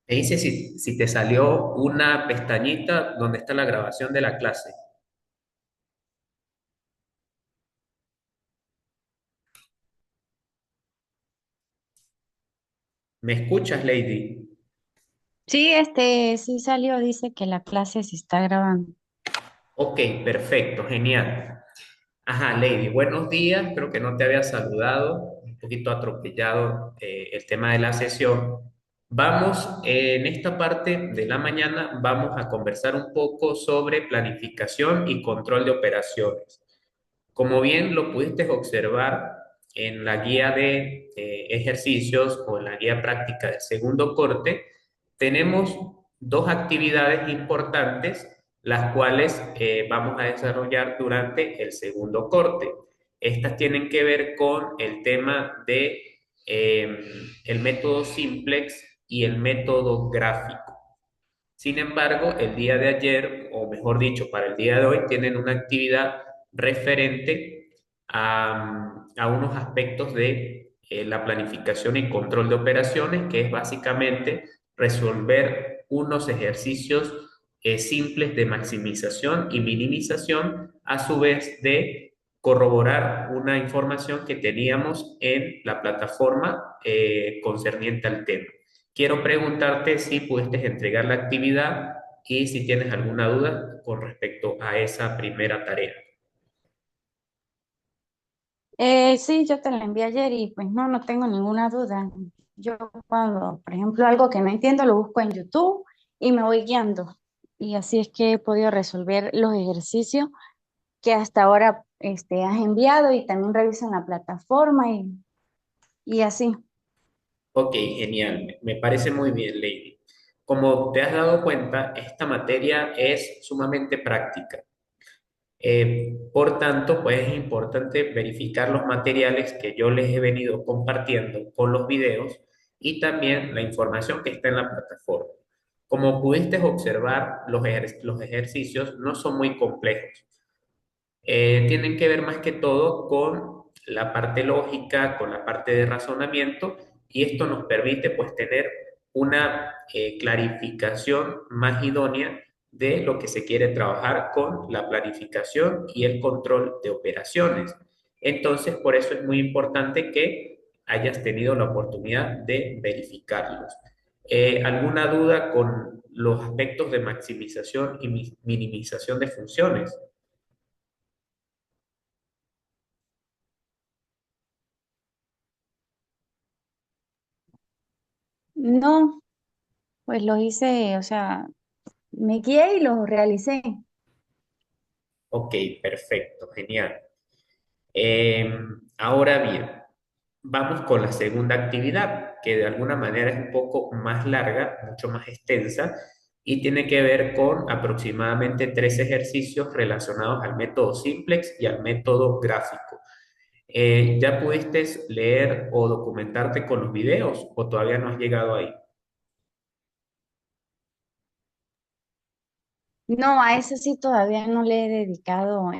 Me dice si te salió una pestañita donde está la grabación de la clase. ¿Me escuchas, Lady? Sí, sí salió, dice que la clase se está grabando. Ok, perfecto, genial. Ajá, Lady, buenos días. Creo que no te había saludado, un poquito atropellado el tema de la sesión. Vamos, en esta parte de la mañana, vamos a conversar un poco sobre planificación y control de operaciones. Como bien lo pudiste observar en la guía de ejercicios o en la guía práctica del segundo corte, tenemos dos actividades importantes, las cuales vamos a desarrollar durante el segundo corte. Estas tienen que ver con el tema de eh, el método simplex y el método gráfico. Sin embargo, el día de ayer, o mejor dicho, para el día de hoy, tienen una actividad referente a unos aspectos de la planificación y control de operaciones, que es básicamente resolver unos ejercicios simples de maximización y minimización, a su vez de corroborar una información que teníamos en la plataforma concerniente al tema. Quiero preguntarte si pudiste entregar la actividad y si tienes alguna duda con respecto a esa primera tarea. Sí, yo te la envié ayer y pues no tengo ninguna duda. Yo cuando, por ejemplo, algo que no entiendo, lo busco en YouTube y me voy guiando. Y así es que he podido resolver los ejercicios que hasta ahora has enviado y también reviso en la plataforma y así. Ok, genial. Me parece muy bien, Lady. Como te has dado cuenta, esta materia es sumamente práctica. Por tanto, pues es importante verificar los materiales que yo les he venido compartiendo con los videos y también la información que está en la plataforma. Como pudiste observar, los ejercicios no son muy complejos. Tienen que ver más que todo con la parte lógica, con la parte de razonamiento, y esto nos permite pues tener una clarificación más idónea de lo que se quiere trabajar con la planificación y el control de operaciones. Entonces, por eso es muy importante que hayas tenido la oportunidad de verificarlos. ¿Alguna duda con los aspectos de maximización y minimización de funciones? No, pues lo hice, o sea, me guié y lo realicé. Ok, perfecto, genial. Eh, Ahora bien, vamos con la segunda actividad, que de alguna manera es un poco más larga, mucho más extensa, y tiene que ver con aproximadamente tres ejercicios relacionados al método simplex y al método gráfico. ¿Ya pudiste leer o documentarte con los videos o todavía no has llegado ahí? No, a eso sí todavía no le he dedicado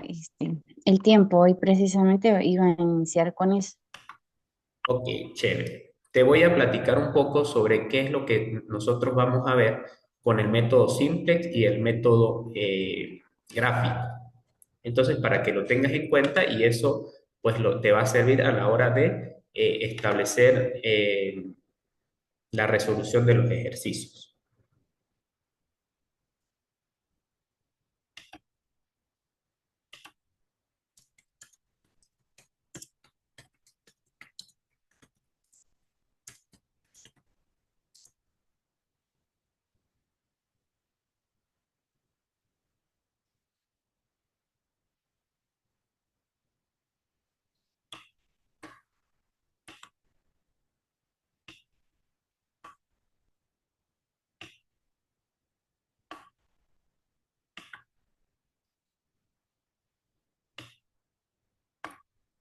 el tiempo. Hoy precisamente iba a iniciar con eso. Ok, chévere. Te voy a platicar un poco sobre qué es lo que nosotros vamos a ver con el método simplex y el método gráfico. Entonces, para que lo tengas en cuenta y eso pues te va a servir a la hora de establecer la resolución de los ejercicios.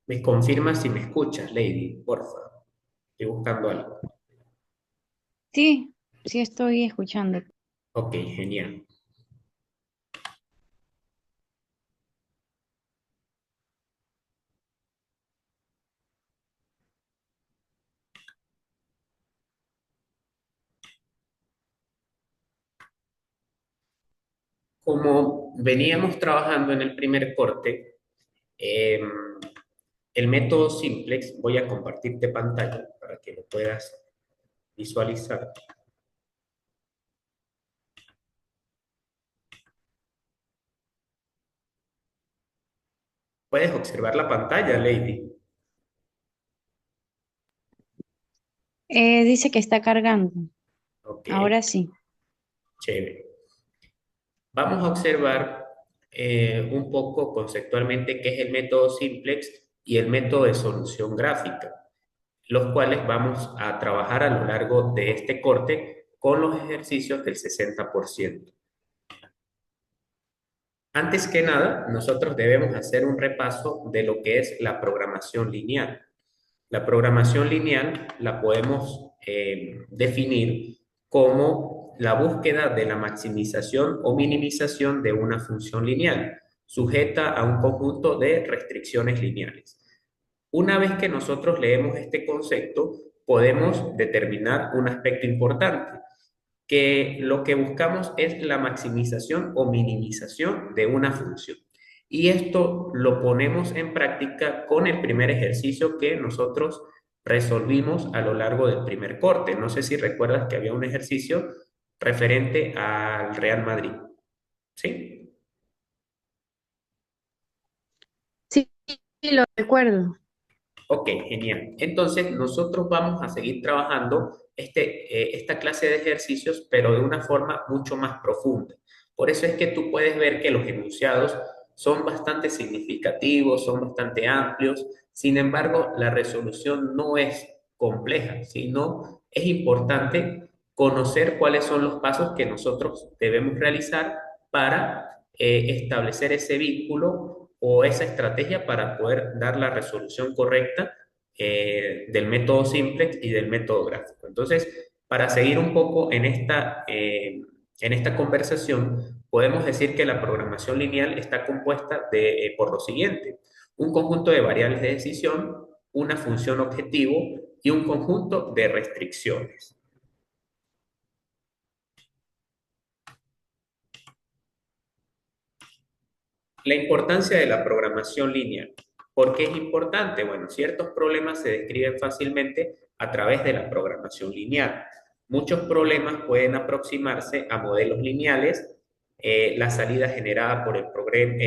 ¿Me confirmas si me escuchas, Lady? Porfa. Estoy buscando algo. Sí, sí estoy escuchando. Ok, genial. Como veníamos trabajando en el primer corte, eh, el método simplex, voy a compartirte pantalla para que lo puedas visualizar. Puedes observar la pantalla, Lady. Dice que está cargando. Ok, Ahora sí. chévere. Vamos a observar un poco conceptualmente qué es el método simplex y el método de solución gráfica, los cuales vamos a trabajar a lo largo de este corte con los ejercicios del 60%. Antes que nada, nosotros debemos hacer un repaso de lo que es la programación lineal. La programación lineal la podemos definir como la búsqueda de la maximización o minimización de una función lineal, sujeta a un conjunto de restricciones lineales. Una vez que nosotros leemos este concepto, podemos determinar un aspecto importante, que lo que buscamos es la maximización o minimización de una función. Y esto lo ponemos en práctica con el primer ejercicio que nosotros resolvimos a lo largo del primer corte. No sé si recuerdas que había un ejercicio referente al Real Madrid. ¿Sí? Sí, sí, lo recuerdo. Ok, genial. Entonces, nosotros vamos a seguir trabajando esta clase de ejercicios, pero de una forma mucho más profunda. Por eso es que tú puedes ver que los enunciados son bastante significativos, son bastante amplios. Sin embargo, la resolución no es compleja, sino es importante conocer cuáles son los pasos que nosotros debemos realizar para establecer ese vínculo o esa estrategia para poder dar la resolución correcta del método simplex y del método gráfico. Entonces, para seguir un poco en esta conversación, podemos decir que la programación lineal está compuesta por lo siguiente: un conjunto de variables de decisión, una función objetivo y un conjunto de restricciones. La importancia de la programación lineal. ¿Por qué es importante? Bueno, ciertos problemas se describen fácilmente a través de la programación lineal. Muchos problemas pueden aproximarse a modelos lineales. La salida generada por el programa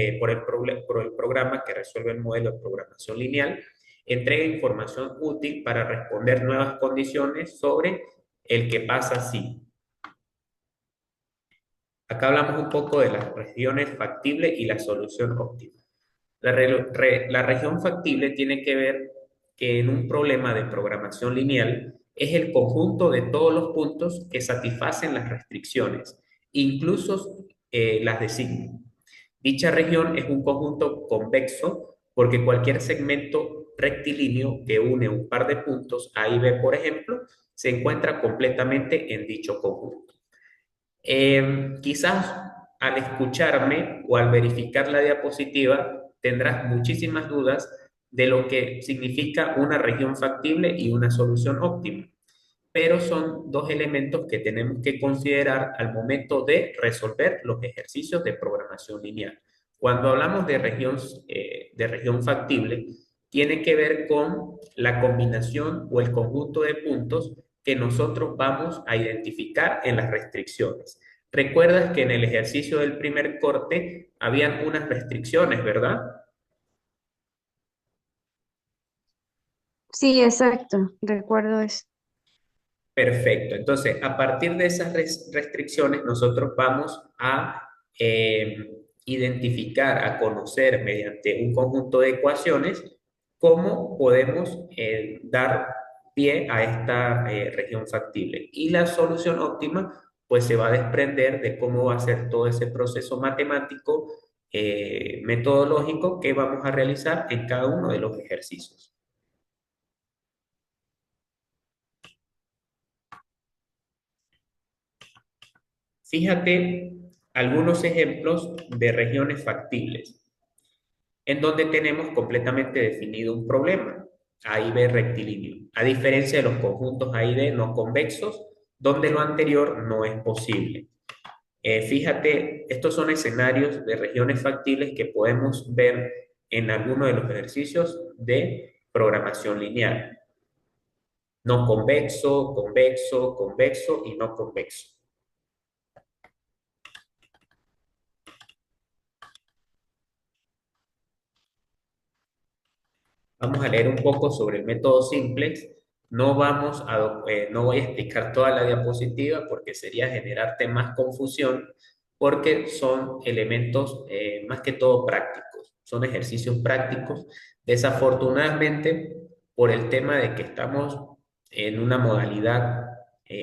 que resuelve el modelo de programación lineal entrega información útil para responder nuevas condiciones sobre el que pasa si. Acá hablamos un poco de las regiones factibles y la solución óptima. La región factible tiene que ver que en un problema de programación lineal es el conjunto de todos los puntos que satisfacen las restricciones, incluso las de signo. Dicha región es un conjunto convexo porque cualquier segmento rectilíneo que une un par de puntos A y B, por ejemplo, se encuentra completamente en dicho conjunto. Quizás al escucharme o al verificar la diapositiva tendrás muchísimas dudas de lo que significa una región factible y una solución óptima, pero son dos elementos que tenemos que considerar al momento de resolver los ejercicios de programación lineal. Cuando hablamos de región factible, tiene que ver con la combinación o el conjunto de puntos que nosotros vamos a identificar en las restricciones. Recuerdas que en el ejercicio del primer corte habían unas restricciones, ¿verdad? Sí, exacto. Recuerdo eso. Perfecto. Entonces, a partir de esas restricciones, nosotros vamos a eh, identificar, a conocer mediante un conjunto de ecuaciones cómo podemos dar pie a esta región factible. Y la solución óptima, pues se va a desprender de cómo va a ser todo ese proceso matemático, metodológico que vamos a realizar en cada uno de los ejercicios. Fíjate algunos ejemplos de regiones factibles, en donde tenemos completamente definido un problema, A y B rectilíneo, a diferencia de los conjuntos A y B no convexos, donde lo anterior no es posible. Fíjate, estos son escenarios de regiones factibles que podemos ver en alguno de los ejercicios de programación lineal. No convexo, convexo, convexo y no convexo. Vamos a leer un poco sobre el método simplex. No voy a explicar toda la diapositiva porque sería generarte más confusión, porque son elementos más que todo prácticos, son ejercicios prácticos. Desafortunadamente, por el tema de que estamos en una modalidad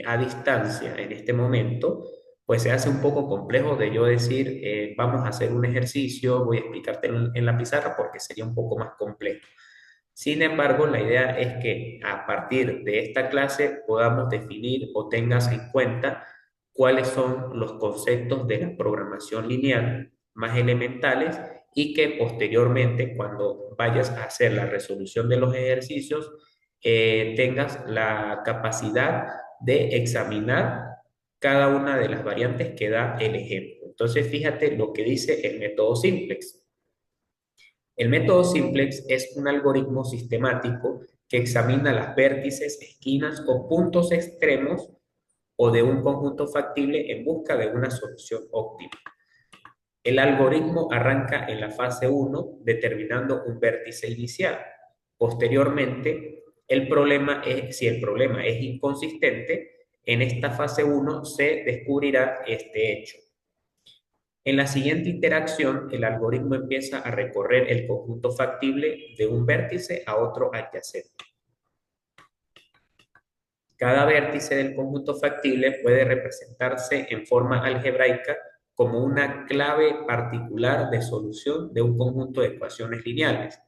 a distancia en este momento, pues se hace un poco complejo de yo decir, vamos a hacer un ejercicio, voy a explicarte en la pizarra porque sería un poco más complejo. Sin embargo, la idea es que a partir de esta clase podamos definir o tengas en cuenta cuáles son los conceptos de la programación lineal más elementales y que posteriormente, cuando vayas a hacer la resolución de los ejercicios, tengas la capacidad de examinar cada una de las variantes que da el ejemplo. Entonces, fíjate lo que dice el método simplex. El método simplex es un algoritmo sistemático que examina las vértices, esquinas o puntos extremos o de un conjunto factible en busca de una solución óptima. El algoritmo arranca en la fase 1 determinando un vértice inicial. Posteriormente, si el problema es inconsistente, en esta fase 1 se descubrirá este hecho. En la siguiente interacción, el algoritmo empieza a recorrer el conjunto factible de un vértice a otro adyacente. Cada vértice del conjunto factible puede representarse en forma algebraica como una clave particular de solución de un conjunto de ecuaciones lineales.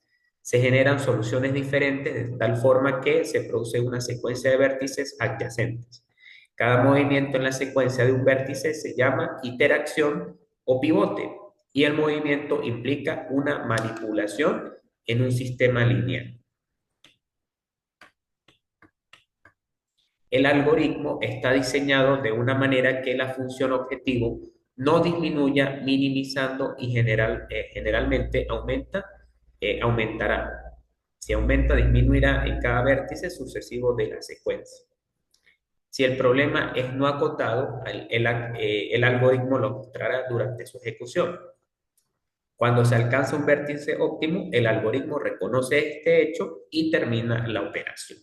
Se generan soluciones diferentes de tal forma que se produce una secuencia de vértices adyacentes. Cada movimiento en la secuencia de un vértice se llama interacción o pivote y el movimiento implica una manipulación en un sistema lineal. El algoritmo está diseñado de una manera que la función objetivo no disminuya minimizando y generalmente aumentará. Si aumenta, disminuirá en cada vértice sucesivo de la secuencia. Si el problema es no acotado, el algoritmo lo mostrará durante su ejecución. Cuando se alcanza un vértice óptimo, el algoritmo reconoce este hecho y termina la operación.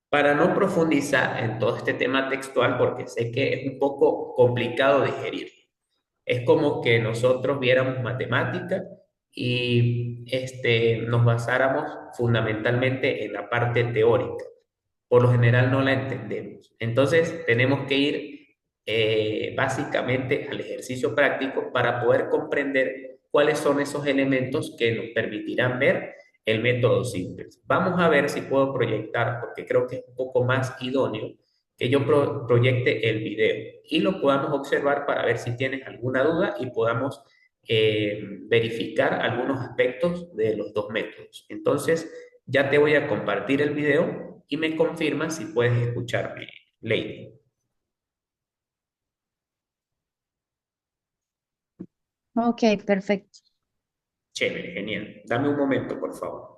Para no profundizar en todo este tema textual, porque sé que es un poco complicado de digerir, es como que nosotros viéramos matemática y nos basáramos fundamentalmente en la parte teórica. Por lo general no la entendemos. Entonces tenemos que ir básicamente al ejercicio práctico para poder comprender cuáles son esos elementos que nos permitirán ver el método simple. Vamos a ver si puedo proyectar, porque creo que es un poco más idóneo que yo proyecte el video y lo podamos observar para ver si tienes alguna duda y podamos verificar algunos aspectos de los dos métodos. Entonces, ya te voy a compartir el video y me confirmas si puedes escucharme, Lady. Ok, perfecto. Chévere, genial. Dame un momento, por favor.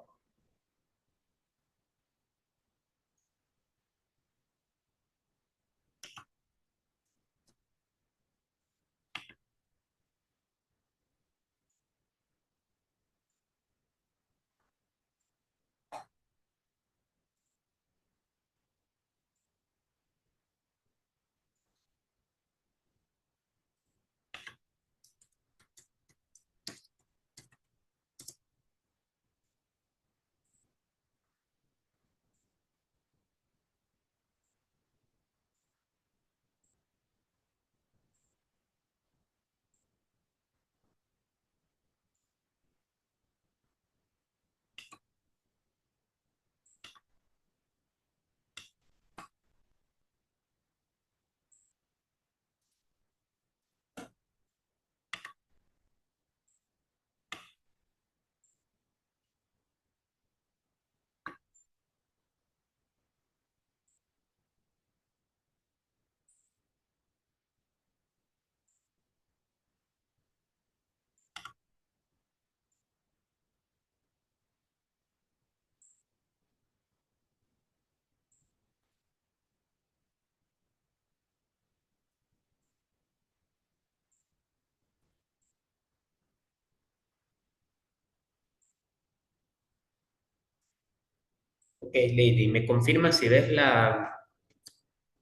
Ok, Lady, ¿me confirma si ves la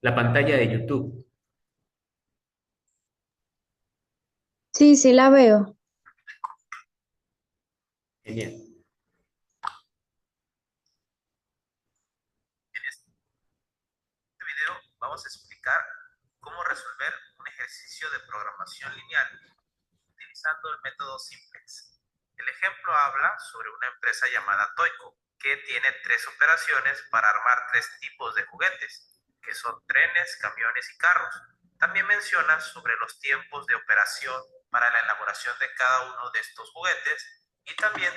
pantalla de YouTube? Sí, sí la veo. Genial. En este video vamos a explicar cómo resolver un ejercicio de programación lineal utilizando el método simplex. El ejemplo habla sobre una empresa llamada Toyco, que tiene tres operaciones para armar tres tipos de juguetes, que son trenes, camiones y carros. También menciona sobre los tiempos de operación para la elaboración de cada uno de estos juguetes y también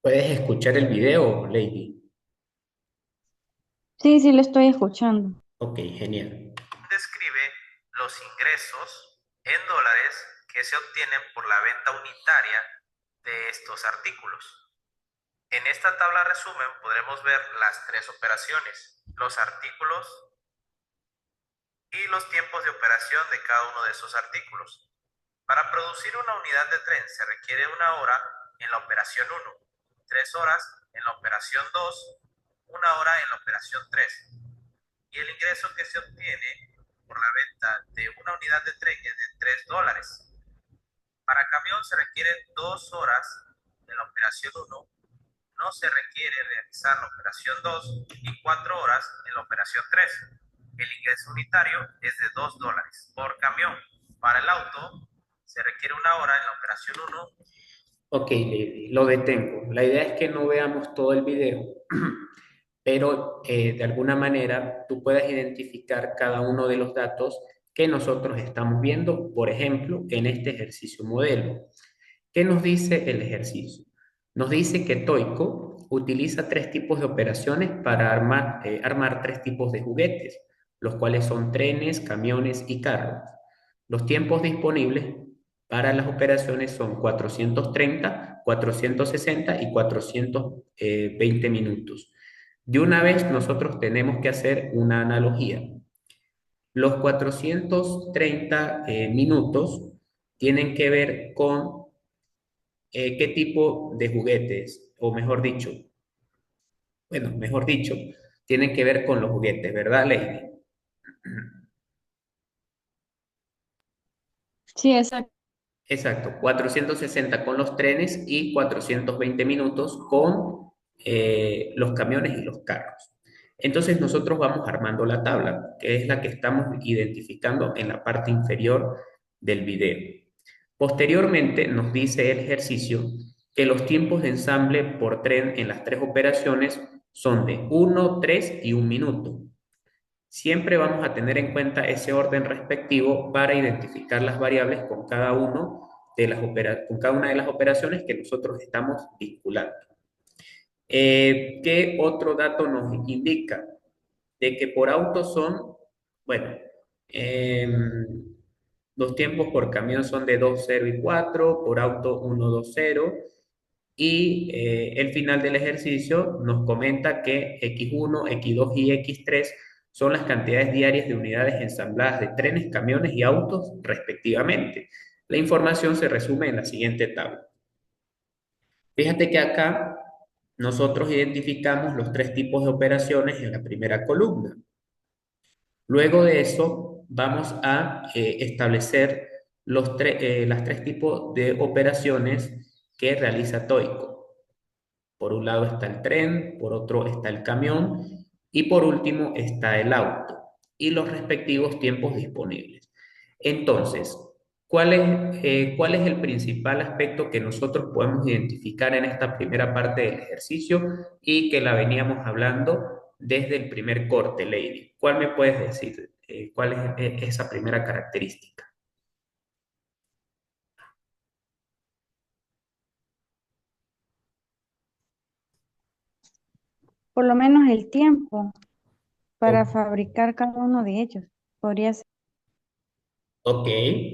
¿puedes escuchar el video, Lady? Sí, sí lo estoy escuchando. Ok, genial. Describe los ingresos en dólares que se obtienen por la venta unitaria de estos artículos. En esta tabla resumen podremos ver las tres operaciones, los artículos y los tiempos de operación de cada uno de esos artículos. Para producir una unidad de tren se requiere una hora en la operación uno, 3 horas en la operación 2, una hora en la operación 3. Y el ingreso que se obtiene por la venta de una unidad de tren es de $3. Para camión se requieren 2 horas en la operación uno, no se requiere realizar la operación 2 y 4 horas en la operación 3. El ingreso unitario es de $2 por camión. Para el auto se requiere una hora en la operación uno. Ok, Lady, lo detengo. La idea es que no veamos todo el video, pero de alguna manera tú puedas identificar cada uno de los datos que nosotros estamos viendo, por ejemplo, en este ejercicio modelo. ¿Qué nos dice el ejercicio? Nos dice que Toico utiliza tres tipos de operaciones para armar tres tipos de juguetes, los cuales son trenes, camiones y carros. Los tiempos disponibles para las operaciones son 430, 460 y 420 minutos. De una vez nosotros tenemos que hacer una analogía. Los 430 minutos tienen que ver con qué tipo de juguetes, o mejor dicho, tienen que ver con los juguetes, ¿verdad, Lady? Sí, exacto. Exacto, 460 con los trenes y 420 minutos con los camiones y los carros. Entonces nosotros vamos armando la tabla, que es la que estamos identificando en la parte inferior del video. Posteriormente nos dice el ejercicio que los tiempos de ensamble por tren en las tres operaciones son de 1, 3 y 1 minuto. Siempre vamos a tener en cuenta ese orden respectivo para identificar las variables con con cada una de las operaciones que nosotros estamos vinculando. ¿Qué otro dato nos indica? De que por auto son, bueno, em, los tiempos por camión son de 2 0 y 4 por auto 1 2 0 y el final del ejercicio nos comenta que X1, X2 y X3 son las cantidades diarias de unidades ensambladas de trenes, camiones y autos respectivamente. La información se resume en la siguiente tabla. Fíjate que acá nosotros identificamos los tres tipos de operaciones en la primera columna. Luego de eso, vamos a establecer las tres tipos de operaciones que realiza Toico. Por un lado está el tren, por otro está el camión y por último está el auto y los respectivos tiempos disponibles. Entonces, ¿cuál es el principal aspecto que nosotros podemos identificar en esta primera parte del ejercicio y que la veníamos hablando desde el primer corte, Lady? ¿Cuál me puedes decir? ¿Cuál es esa primera característica? Por lo menos el tiempo para O- fabricar cada uno de ellos. Podría ser. Ok,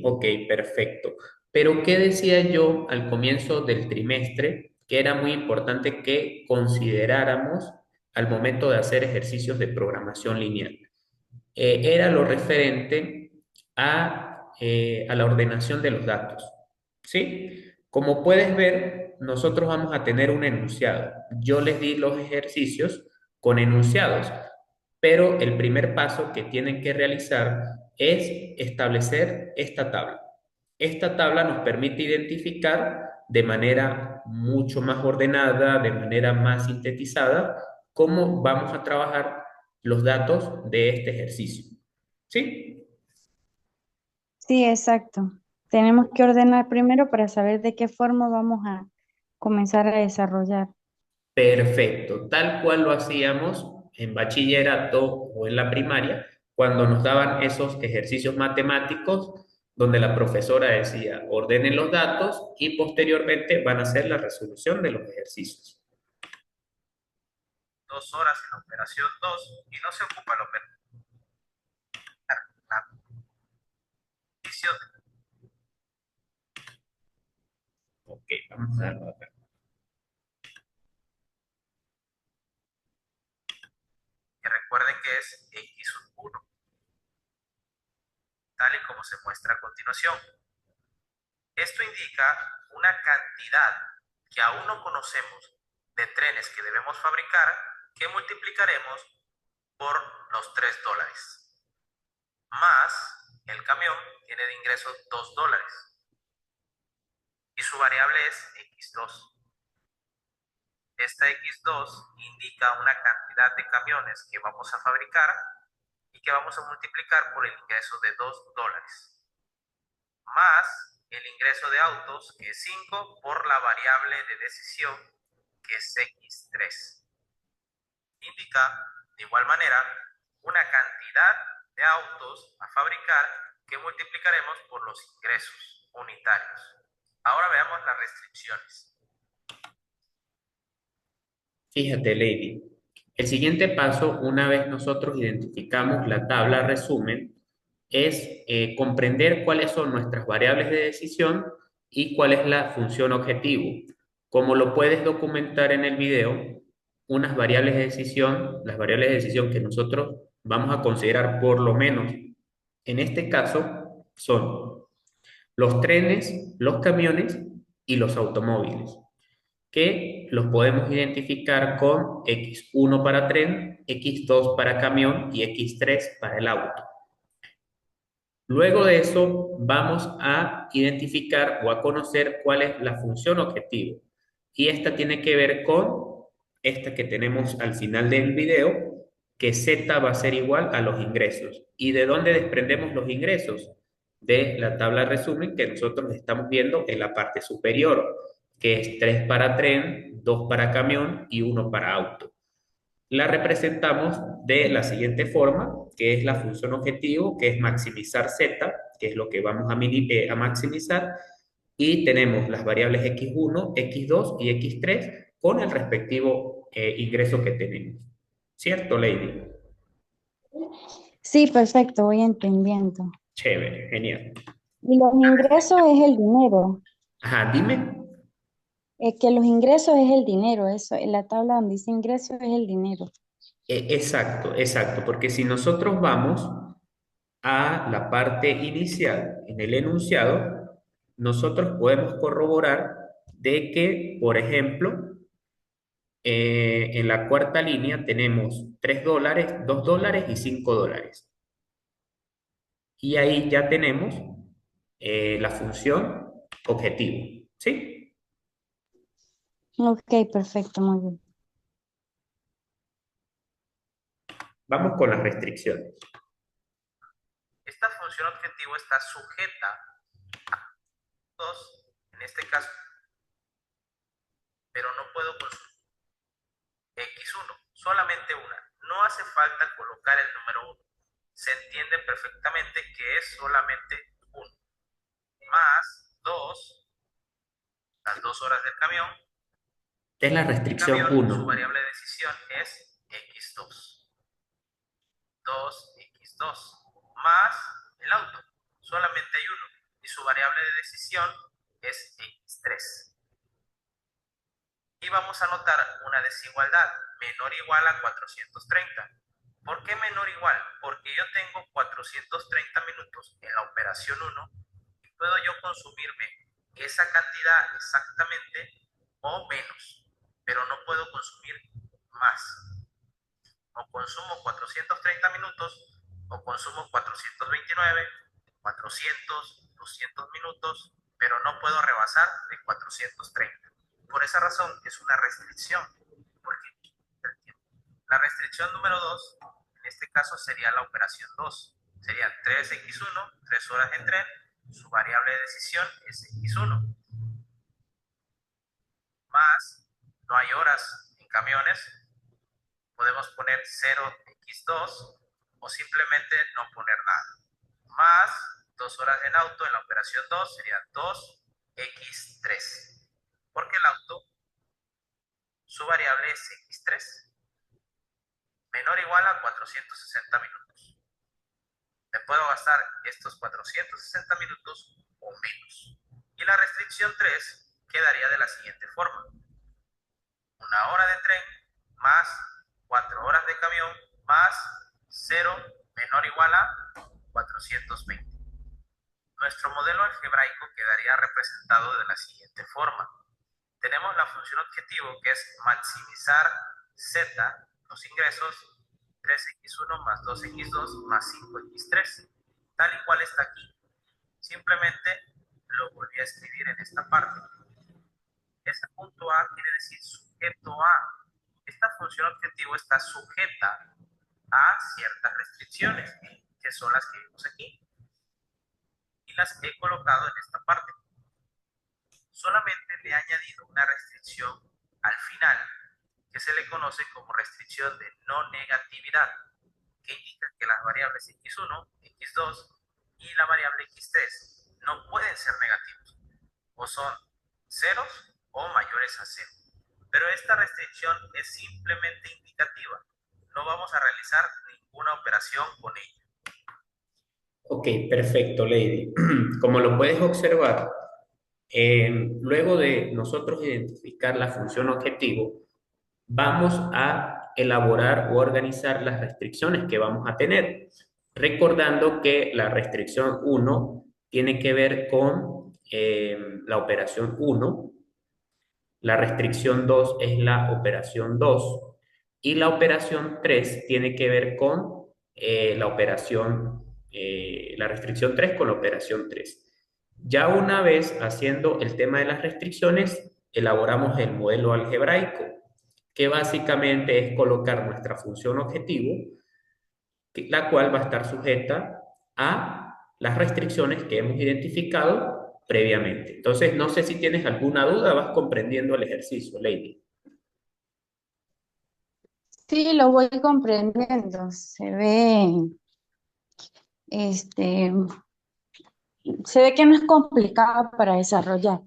ok, perfecto. Pero ¿qué decía yo al comienzo del trimestre que era muy importante que consideráramos al momento de hacer ejercicios de programación lineal? Era lo referente a la ordenación de los datos. ¿Sí? Como puedes ver, nosotros vamos a tener un enunciado. Yo les di los ejercicios con enunciados. Pero el primer paso que tienen que realizar es establecer esta tabla. Esta tabla nos permite identificar de manera mucho más ordenada, de manera más sintetizada, cómo vamos a trabajar los datos de este ejercicio. ¿Sí? Sí, exacto. Tenemos que ordenar primero para saber de qué forma vamos a comenzar a desarrollar. Perfecto, tal cual lo hacíamos en bachillerato o en la primaria, cuando nos daban esos ejercicios matemáticos donde la profesora decía, ordenen los datos y posteriormente van a hacer la resolución de los ejercicios. 2 horas en la operación 2 y no se ocupa la operación. Ok, vamos a darlo acá. Y recuerden que es x1, tal y como se muestra a continuación. Esto indica una cantidad que aún no conocemos de trenes que debemos fabricar, que multiplicaremos por los $3. Más el camión tiene de ingresos $2 y su variable es x2. Esta x2 indica una cantidad de camiones que vamos a fabricar y que vamos a multiplicar por el ingreso de $2, más el ingreso de autos, que es 5, por la variable de decisión, que es x3. Indica, de igual manera, una cantidad de autos a fabricar que multiplicaremos por los ingresos unitarios. Ahora veamos las restricciones. Fíjate, Lady, el siguiente paso, una vez nosotros identificamos la tabla resumen, es comprender cuáles son nuestras variables de decisión y cuál es la función objetivo. Como lo puedes documentar en el video, unas variables de decisión, las variables de decisión que nosotros vamos a considerar por lo menos en este caso son los trenes, los camiones y los automóviles, que los podemos identificar con X1 para tren, X2 para camión y X3 para el auto. Luego de eso, vamos a identificar o a conocer cuál es la función objetivo. Y esta tiene que ver con esta que tenemos al final del video, que Z va a ser igual a los ingresos. ¿Y de dónde desprendemos los ingresos? De la tabla resumen que nosotros estamos viendo en la parte superior, que es 3 para tren, 2 para camión y 1 para auto. La representamos de la siguiente forma, que es la función objetivo, que es maximizar z, que es lo que vamos a maximizar, y tenemos las variables x1, x2 y x3 con el respectivo ingreso que tenemos. ¿Cierto, Lady? Sí, perfecto, voy entendiendo. Chévere, genial. Y los ingresos es el dinero. Ajá, dime. Que los ingresos es el dinero, eso, en la tabla donde dice ingresos es el dinero. Exacto, exacto, porque si nosotros vamos a la parte inicial, en el enunciado, nosotros podemos corroborar de que, por ejemplo, en la cuarta línea tenemos $3, $2 y $5. Y ahí ya tenemos la función objetivo. ¿Sí? Ok, perfecto, muy bien. Vamos con las restricciones. Esta función objetivo está sujeta a dos, en este caso, pero no puedo consumir x1, solamente una. No hace falta colocar el número 1. Se entiende perfectamente que es solamente 1. Más 2, las 2 horas del camión. Es la restricción camión, 1. Su variable de decisión es x2. 2x2. Más el auto. Solamente hay uno. Y su variable de decisión es x3. Y vamos a notar una desigualdad, menor o igual a 430. ¿Por qué menor o igual? Porque yo tengo 430 minutos en la operación 1 y puedo yo consumirme esa cantidad exactamente o menos, pero no puedo consumir más. o consumo 430 minutos o consumo 429, 400, 200 minutos, pero no puedo rebasar de 430. Por esa razón es una restricción, porque la restricción número 2, en este caso sería la operación 2. Sería 3x1, 3 horas en tren, su variable de decisión es x1, más, no hay horas en camiones, podemos poner 0x2 o simplemente no poner nada. Más 2 horas en auto, en la operación 2 sería 2x3. Porque el auto, su variable es x3, menor o igual a 460 minutos. Me puedo gastar estos 460 minutos o menos. Y la restricción 3 quedaría de la siguiente forma. Una hora de tren más 4 horas de camión más 0 menor o igual a 420. Nuestro modelo algebraico quedaría representado de la siguiente forma. Tenemos la función objetivo, que es maximizar z, los ingresos, 3x1 más 2x2 más 5x3, tal y cual está aquí. Simplemente lo volví a escribir en esta parte. Ese punto A quiere decir sujeto A. Esta función objetivo está sujeta a ciertas restricciones, que son las que vimos aquí, y las he colocado en esta parte. Solamente le he añadido una restricción al final, que se le conoce como restricción de no negatividad, que indica que las variables x1, x2 y la variable x3 no pueden ser negativos, o son ceros o mayores a cero. Pero esta restricción es simplemente indicativa, no vamos a realizar ninguna operación con ella. Ok, perfecto, Lady. Como lo puedes observar, luego de nosotros identificar la función objetivo, vamos a elaborar o organizar las restricciones que vamos a tener. Recordando que la restricción 1 tiene que ver con la operación 1, la restricción 2 es la operación 2 y la operación 3 tiene que ver con la restricción 3 con la operación 3. Ya una vez haciendo el tema de las restricciones, elaboramos el modelo algebraico, que básicamente es colocar nuestra función objetivo, la cual va a estar sujeta a las restricciones que hemos identificado previamente. Entonces, no sé si tienes alguna duda, vas comprendiendo el ejercicio, Lady. Sí, lo voy comprendiendo. Este, se ve que no es complicado para desarrollar.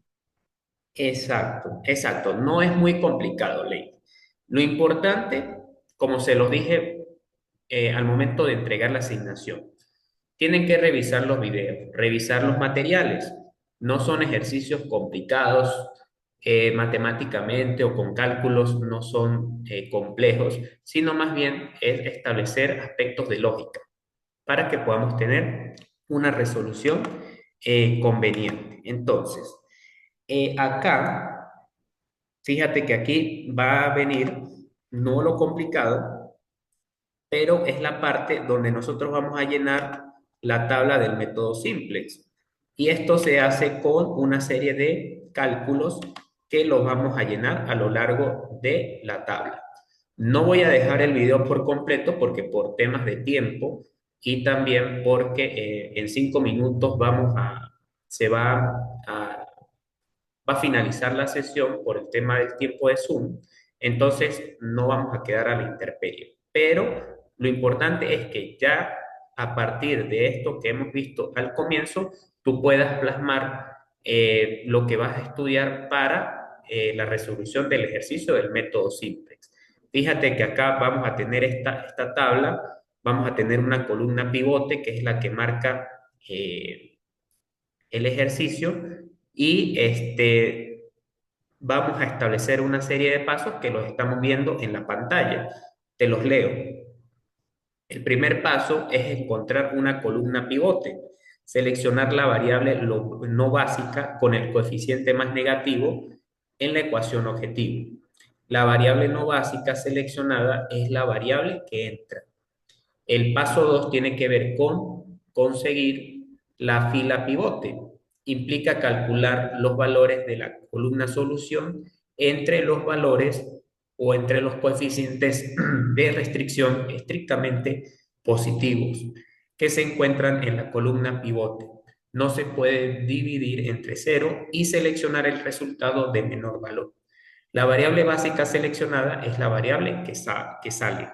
Exacto, exacto. No es muy complicado, Lady. Lo importante, como se los dije al momento de entregar la asignación, tienen que revisar los videos, revisar los materiales. No son ejercicios complicados matemáticamente o con cálculos, no son complejos, sino más bien es establecer aspectos de lógica para que podamos tener una resolución conveniente. Entonces, acá, fíjate que aquí va a venir no lo complicado, pero es la parte donde nosotros vamos a llenar la tabla del método simplex. Y esto se hace con una serie de cálculos que los vamos a llenar a lo largo de la tabla. No voy a dejar el video por completo porque por temas de tiempo y también porque en 5 minutos se a, va a finalizar la sesión por el tema del tiempo de Zoom, entonces no vamos a quedar a la intemperie. Pero lo importante es que ya a partir de esto que hemos visto al comienzo, tú puedas plasmar lo que vas a estudiar para la resolución del ejercicio del método simplex. Fíjate que acá vamos a tener esta tabla, vamos a tener una columna pivote que es la que marca el ejercicio y vamos a establecer una serie de pasos que los estamos viendo en la pantalla. Te los leo. El primer paso es encontrar una columna pivote, seleccionar la variable no básica con el coeficiente más negativo en la ecuación objetivo. La variable no básica seleccionada es la variable que entra. El paso 2 tiene que ver con conseguir la fila pivote. Implica calcular los valores de la columna solución entre los valores o entre los coeficientes de restricción estrictamente positivos que se encuentran en la columna pivote. No se puede dividir entre cero y seleccionar el resultado de menor valor. La variable básica seleccionada es la variable que sale.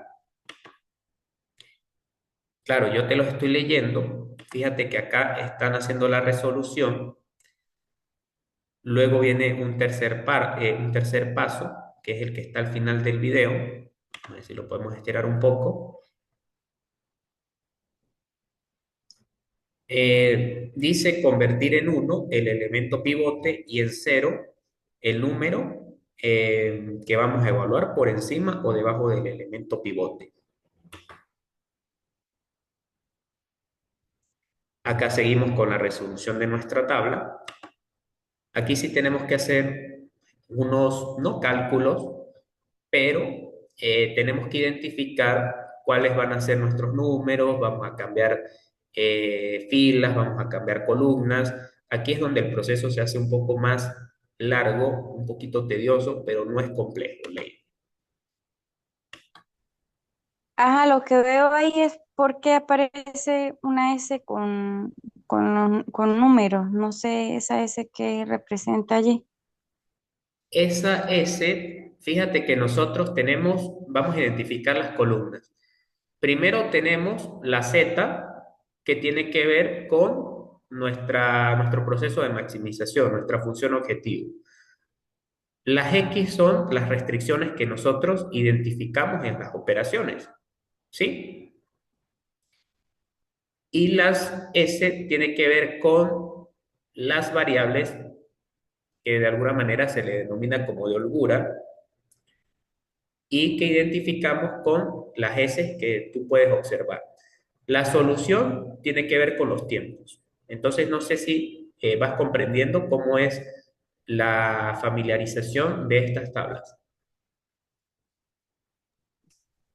Claro, yo te los estoy leyendo. Fíjate que acá están haciendo la resolución. Luego viene un tercer paso, que es el que está al final del video. A ver si lo podemos estirar un poco. Dice convertir en uno el elemento pivote y en cero el número que vamos a evaluar por encima o debajo del elemento pivote. Acá seguimos con la resolución de nuestra tabla. Aquí sí tenemos que hacer unos, no cálculos, pero tenemos que identificar cuáles van a ser nuestros números, vamos a cambiar filas, vamos a cambiar columnas. Aquí es donde el proceso se hace un poco más largo, un poquito tedioso, pero no es complejo, Ley. Ajá, lo que veo ahí es por qué aparece una S con números. No sé esa S que representa allí. Esa S, fíjate que nosotros tenemos, vamos a identificar las columnas. Primero tenemos la Z, que tiene que ver con nuestro proceso de maximización, nuestra función objetivo. Las X son las restricciones que nosotros identificamos en las operaciones, ¿sí? Y las S tiene que ver con las variables que de alguna manera se le denomina como de holgura y que identificamos con las S que tú puedes observar. La solución tiene que ver con los tiempos. Entonces, no sé si vas comprendiendo cómo es la familiarización de estas tablas.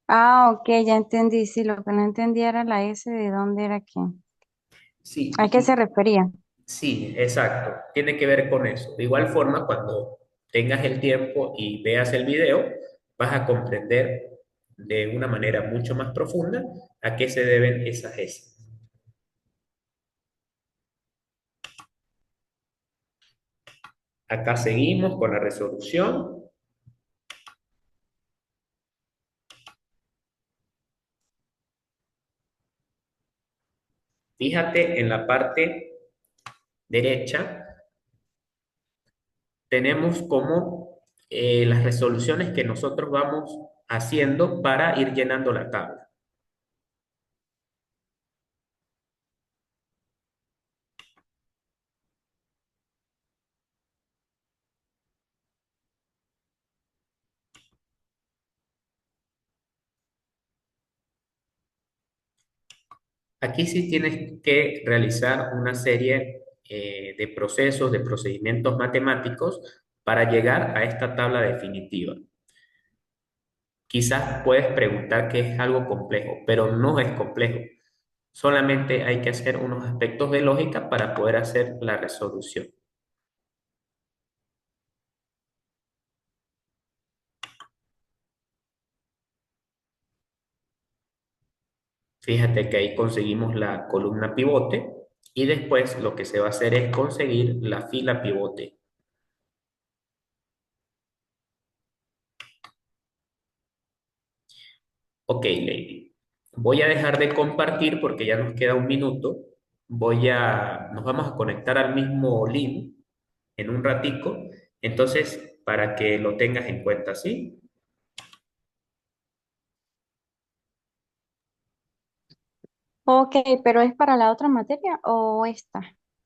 Ah, ok, ya entendí. Sí, lo que no entendía era la S de dónde era que. ¿A Sí, qué se refería? sí, exacto. Tiene que ver con eso. De igual forma, cuando tengas el tiempo y veas el video, vas a comprender de una manera mucho más profunda a qué se deben esas S. Acá seguimos con la resolución. Fíjate en la parte derecha, tenemos como las resoluciones que nosotros vamos haciendo para ir llenando la tabla. Aquí sí tienes que realizar una serie de procesos, de procedimientos matemáticos para llegar a esta tabla definitiva. Quizás puedes preguntar que es algo complejo, pero no es complejo. Solamente hay que hacer unos aspectos de lógica para poder hacer la resolución. Fíjate que ahí conseguimos la columna pivote y después lo que se va a hacer es conseguir la fila pivote. Ok, Lady. Voy a dejar de compartir porque ya nos queda un minuto. Nos vamos a conectar al mismo link en un ratico. Entonces, para que lo tengas en cuenta, ¿sí? Ok, pero ¿es para la otra materia o esta?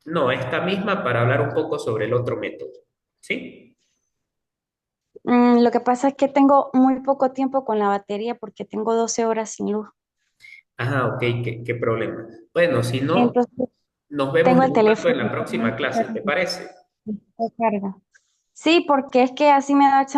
No, esta misma para hablar un poco sobre el otro método, ¿sí? Lo que pasa es que tengo muy poco tiempo con la batería porque tengo 12 horas sin luz. Ah, ok, qué problema. Bueno, si no, Entonces nos vemos tengo en el un rato en teléfono la con próxima mucha clase, ¿te parece? carga. Sí, porque es que así me da